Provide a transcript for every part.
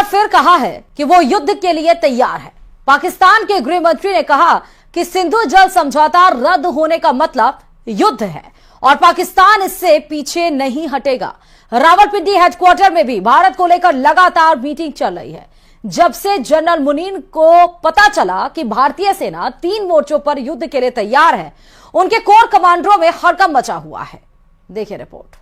बार फिर कहा है कि वो युद्ध के लिए तैयार है। पाकिस्तान के गृह मंत्री ने कहा कि सिंधु जल समझौता रद्द होने का मतलब युद्ध है और पाकिस्तान इससे पीछे नहीं हटेगा। रावलपिंडी हेडक्वार्टर में भी भारत को लेकर लगातार मीटिंग चल रही है। जब से जनरल मुनीर को पता चला कि भारतीय सेना 3 मोर्चों पर युद्ध के लिए तैयार है, उनके कोर कमांडरों में हड़कंप मचा हुआ है। देखिए रिपोर्ट।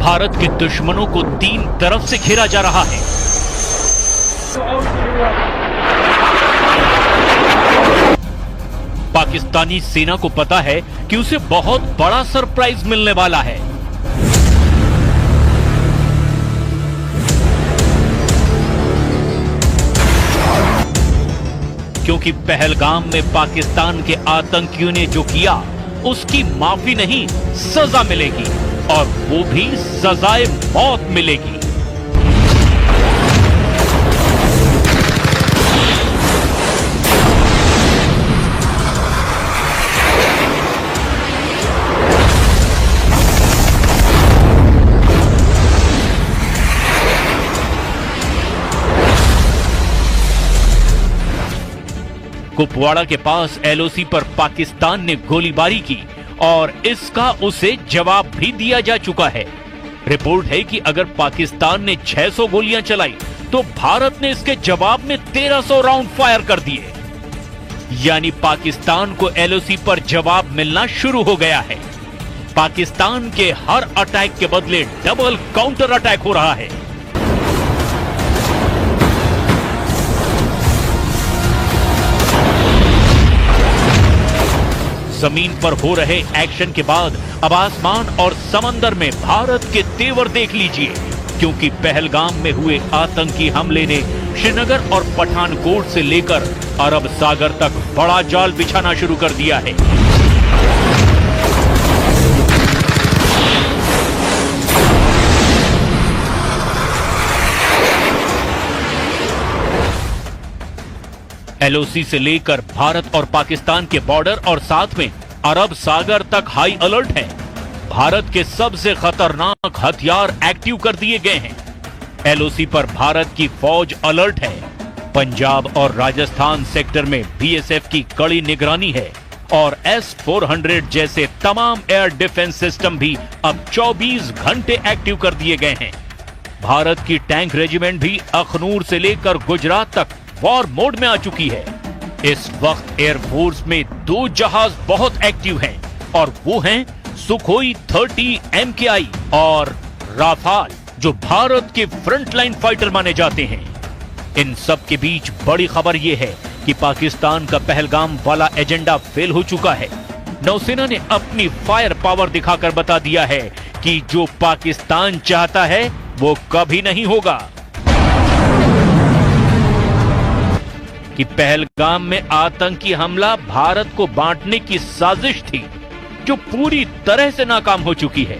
भारत के दुश्मनों को 3 तरफ से घेरा जा रहा है। पाकिस्तानी सेना को पता है कि उसे बहुत बड़ा सरप्राइज मिलने वाला है। क्योंकि पहलगाम में पाकिस्तान के आतंकियों ने जो किया उसकी माफी नहीं, सजा मिलेगी और वो भी सजाए मौत मिलेगी। कुपवाड़ा के पास एलओसी पर पाकिस्तान ने गोलीबारी की और इसका उसे जवाब भी दिया जा चुका है। रिपोर्ट है कि अगर पाकिस्तान ने 600 गोलियां चलाई तो भारत ने इसके जवाब में 1300 राउंड फायर कर दिए। यानी पाकिस्तान को एलओसी पर जवाब मिलना शुरू हो गया है। पाकिस्तान के हर अटैक के बदले डबल काउंटर अटैक हो रहा है। जमीन पर हो रहे एक्शन के बाद अब आसमान और समंदर में भारत के तेवर देख लीजिए, क्योंकि पहलगाम में हुए आतंकी हमले ने श्रीनगर और पठानकोट से लेकर अरब सागर तक बड़ा जाल बिछाना शुरू कर दिया है। एलओसी से लेकर भारत और पाकिस्तान के बॉर्डर और साथ में अरब सागर तक हाई अलर्ट है। भारत के सबसे खतरनाक हथियार एक्टिव कर दिए गए हैं। एलओसी पर भारत की फौज अलर्ट है। पंजाब और राजस्थान सेक्टर में बीएसएफ की कड़ी निगरानी है और S-400 जैसे तमाम एयर डिफेंस सिस्टम भी अब 24 घंटे एक्टिव कर दिए गए हैं। भारत की टैंक रेजिमेंट भी अखनूर से लेकर गुजरात तक वॉर मोड में आ चुकी है। इस वक्त एयरफोर्स में 2 जहाज बहुत एक्टिव हैं और वो हैं सुखोई 30 MKI और राफाल, जो भारत के फ्रंटलाइन फाइटर माने जाते हैं। इन सब के बीच बड़ी खबर यह है कि पाकिस्तान का पहलगाम वाला एजेंडा फेल हो चुका है। नौसेना ने अपनी फायर पावर दिखाकर बता दिया है कि जो पाकिस्तान चाहता है वो कभी नहीं होगा। कि पहलगाम में आतंकी हमला भारत को बांटने की साजिश थी, जो पूरी तरह से नाकाम हो चुकी है।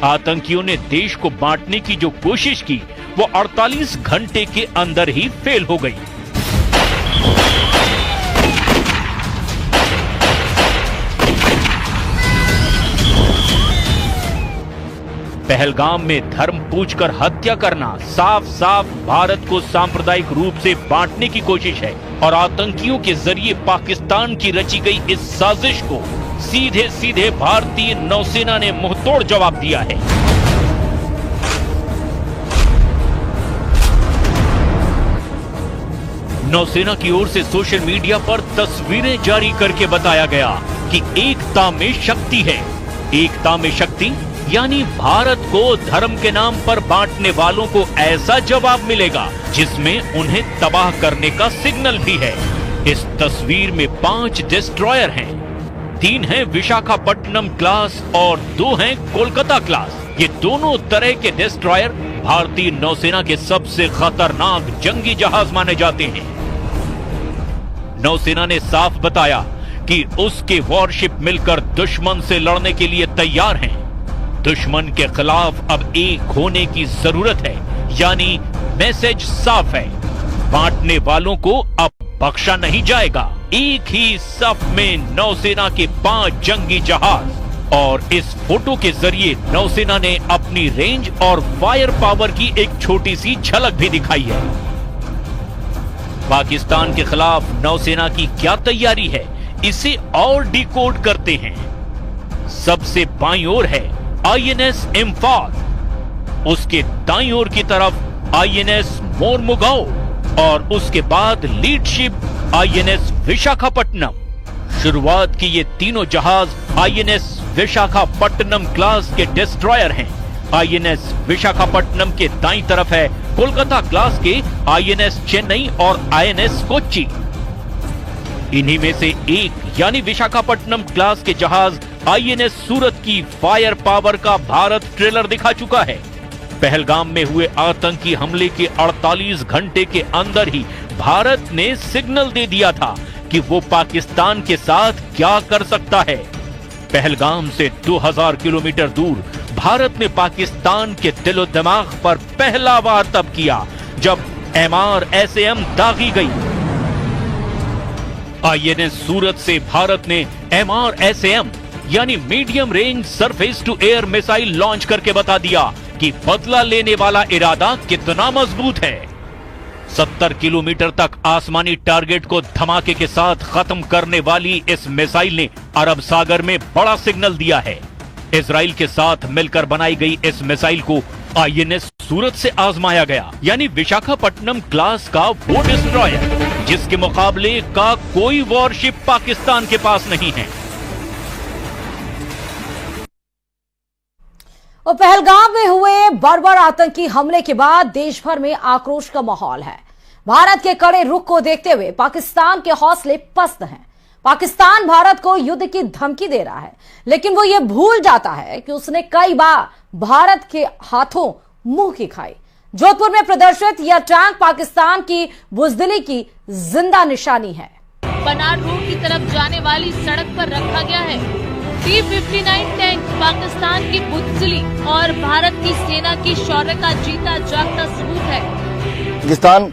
आतंकियों ने देश को बांटने की जो कोशिश की वो 48 घंटे के अंदर ही फेल हो गई। पहलगाम में धर्म पूछकर हत्या करना साफ साफ भारत को सांप्रदायिक रूप से बांटने की कोशिश है और आतंकियों के जरिए पाकिस्तान की रची गई इस साजिश को सीधे सीधे भारतीय नौसेना ने मुंहतोड़ जवाब दिया है। नौसेना की ओर से सोशल मीडिया पर तस्वीरें जारी करके बताया गया कि एकता में शक्ति है। एकता में शक्ति यानी भारत को धर्म के नाम पर बांटने वालों को ऐसा जवाब मिलेगा जिसमें उन्हें तबाह करने का सिग्नल भी है। इस तस्वीर में 5 डिस्ट्रॉयर हैं, 3 हैं विशाखापट्टनम क्लास और 2 हैं कोलकाता क्लास। ये दोनों तरह के डिस्ट्रॉयर भारतीय नौसेना के सबसे खतरनाक जंगी जहाज माने जाते हैं। नौसेना ने साफ बताया कि उसके वॉरशिप मिलकर दुश्मन से लड़ने के लिए तैयार हैं। दुश्मन के खिलाफ अब एक होने की जरूरत है, यानी मैसेज साफ है, बांटने वालों को अब बख्शा नहीं जाएगा। एक ही सफ में नौसेना के 5 जंगी जहाज। और इस फोटो के जरिए नौसेना ने अपनी रेंज और फायर पावर की एक छोटी सी झलक भी दिखाई है। पाकिस्तान के खिलाफ नौसेना की क्या तैयारी है, इसे और डिकोड करते हैं। सबसे बाईं ओर है आईएनएस इम्फाल, उसके दाईं ओर की तरफ आईएनएस मोरमुगाओ और उसके बाद लीड शिप आईएनएस विशाखापट्टनम। शुरुआत की ये तीनों जहाज आईएनएस विशाखापट्टनम क्लास के डिस्ट्रॉयर हैं। आईएनएस विशाखापट्टनम के दाईं तरफ है कोलकाता क्लास के आईएनएस चेन्नई और आईएनएस कोच्चि। इन्हीं में से एक यानी विशाखापट्टनम क्लास के जहाज आईएनएस सूरत की फायर पावर का भारत ट्रेलर दिखा चुका है। पहलगाम में हुए आतंकी हमले के 48 घंटे के अंदर ही भारत ने सिग्नल दे दिया था कि वो पाकिस्तान के साथ क्या कर सकता है। पहलगाम से 2000 किलोमीटर दूर भारत ने पाकिस्तान के दिलो दिमाग पर पहला वार तब किया जब MRSAM दागी गई। आईएनएस सूरत से भारत ने MRSAM यानी medium range surface to air missile launch करके बता दिया कि बदला लेने वाला इरादा कितना मजबूत है। 70 किलोमीटर तक आसमानी टारगेट को धमाके के साथ खत्म करने वाली इस मिसाइल ने अरब सागर में बड़ा सिग्नल दिया है। इजराइल के साथ मिलकर बनाई गई इस मिसाइल को आईएनएस सूरत से आजमाया गया, यानी विशाखापट्टनम क्लास का वो डिस्ट्रॉयर जिसके मुकाबले का कोई वॉरशिप पाकिस्तान के पास नहीं है। और पहलगाम में हुए बर्बर आतंकी हमले के बाद देश भर में आक्रोश का माहौल है। भारत के कड़े रुख को देखते हुए पाकिस्तान के हौसले पस्त हैं। पाकिस्तान भारत को युद्ध की धमकी दे रहा है, लेकिन वो ये भूल जाता है कि उसने कई बार भारत के हाथों मुंह की खाई। जोधपुर में प्रदर्शित यह टैंक पाकिस्तान की बुजदिली की जिंदा निशानी है। बनार रोड की तरफ जाने वाली सड़क पर रखा गया है T-59 टैंक पाकिस्तान की बुजदिली और भारत की सेना की शौर्य का जीता जागता सबूत है। पाकिस्तान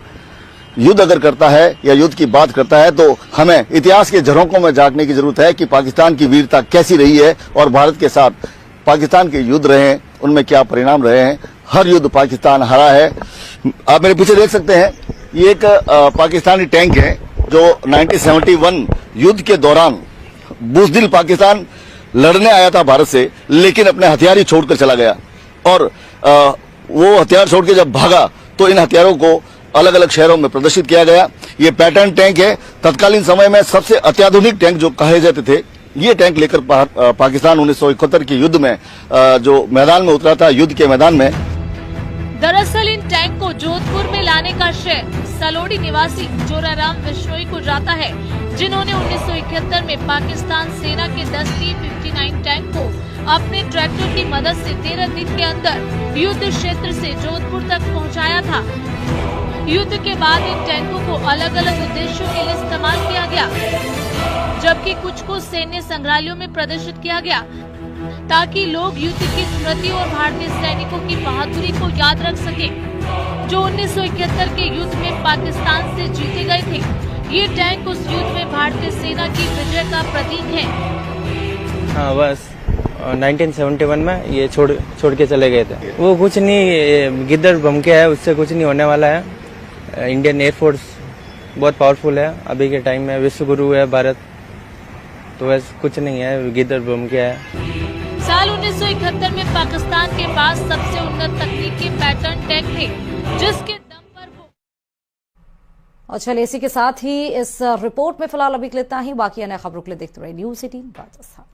युद्ध अगर करता है या युद्ध की बात करता है तो हमें इतिहास के झरोकों में झांकने की जरूरत है कि पाकिस्तान की वीरता कैसी रही है और भारत के साथ पाकिस्तान के युद्ध रहे हैं, उनमें क्या परिणाम रहे हैं। हर युद्ध पाकिस्तान हारा है। आप मेरे पीछे देख सकते हैं, ये एक पाकिस्तानी टैंक है जो 1971 युद्ध के दौरान बुजदिल पाकिस्तान लड़ने आया था भारत से, लेकिन अपने हथियार ही छोड़कर चला गया। और वो हथियार छोड़ के जब भागा तो इन हथियारों को अलग अलग शहरों में प्रदर्शित किया गया। ये पैटर्न टैंक है। तत्कालीन समय में सबसे अत्याधुनिक टैंक जो कहे जाते थे, ये टैंक लेकर पाकिस्तान 1971 के युद्ध में जो मैदान में उतरा था, युद्ध के मैदान में। दरअसल इन टैंक को जोधपुर में लाने का श्रेय सलोड़ी निवासी जोराराम बिश्नोई को जाता है, जिन्होंने 1971 में पाकिस्तान सेना के 10 T-59 टैंक को अपने ट्रैक्टर की मदद से 13 दिन के अंदर युद्ध क्षेत्र से जोधपुर तक पहुंचाया था। युद्ध के बाद इन टैंकों को अलग अलग उद्देश्यों के लिए इस्तेमाल किया गया, जबकि कुछ को सैन्य संग्रहालयों में प्रदर्शित किया गया ताकि लोग युद्ध की स्मृति और भारतीय सैनिकों की बहादुरी को याद रख सके, जो 1971 के युद्ध में पाकिस्तान से जीते गए थे। ये टैंक उस युद्ध में भारतीय सेना की विजय का प्रतीक है। हाँ, बस 1971 में ये छोड़ के चले गए थे। वो कुछ नहीं, गिद्दड़ बम के है, उससे कुछ नहीं होने वाला है। इंडियन एयरफोर्स बहुत पावरफुल है अभी के टाइम में, विश्व गुरु है भारत, तो वैसे कुछ नहीं है, गिद्दड़ बम के है। साल 1971 में पाकिस्तान के पास सबसे उन्नत तकनीक के पैटर्न टैंक थे, जिसके दम पर वो। और चलिए इसी के साथ ही इस रिपोर्ट में फिलहाल अभी इतना ही। बाकी अन्य खबरों के लिए देखते रहिए News 18 राजस्थान।